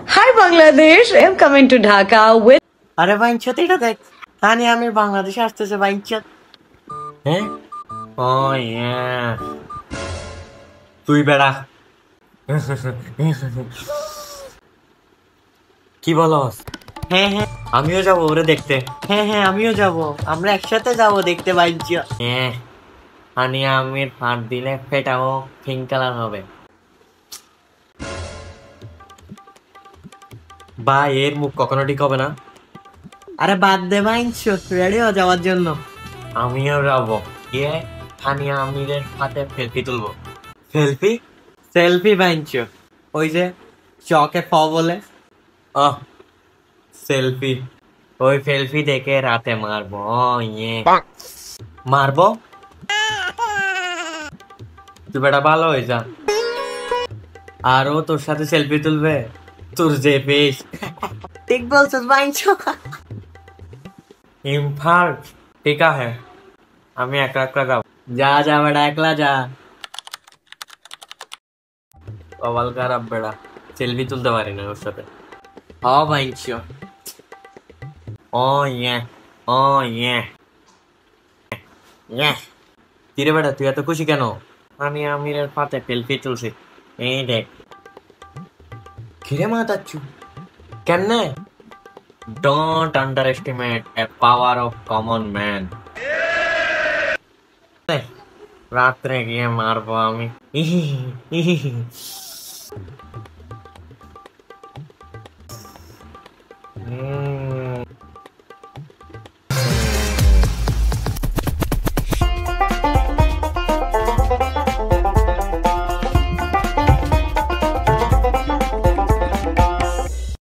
Hi Bangladesh, I am coming to Dhaka with আরে বাইঞ্চত এটা দেখ হানি আমি বাংলাদেশে আসতেছে বাইঞ্চত হ্যাঁ ও ইয়া তুই বেড়া কি বলস হ্যাঁ হ্যাঁ আমিও যাব ওরে দেখতে হ্যাঁ হ্যাঁ আমিও যাব আমরা একসাথে যাব দেখতে বাইঞ্চ হ্যাঁ হানি আমির ফাঁট দিলে ফেটাও পিঙ্ক কালার হবে বা এর মুখ কখনো ঠিক হবে না আরে বাদ দে বাইঞ্চ রেডি হয়ে যাওয়ার জন্য আমিও যাবো গিয়ে হানি আমিরের হাতে সেলফি তুলবো সেলফি সেলফি বাইঞ্চ ওই যে চকে ফ বলে আহ সেলফি ওই সেলফি দেখে রাতে মারবো ইয়ে মারবো তুই বেটা ভালো হয়ে যা আর ও তোর সাথে সেলফি তুলবে তোর যে বেশ ঠিক বলছিস বাইঞ্চ ইমফাল ঠিক আছে আমি একা একা যাবো যা যা বেটা একলা যা কপাল খারাপ বেড়া সেলফি তুলতে পারি না ওর সাথে ও বাইঞ্চ ও ইয়ে ও ইয়ে ইয়ে কিরে বেটা তুই এত খুশি কেন আমি আমিরের পাতে সেলফি তুলছি এই দেখ কিরে মাতাচ্ছু কেমনে don't under estimate A power of common man রাত্রে গিয়ে মারবো আমি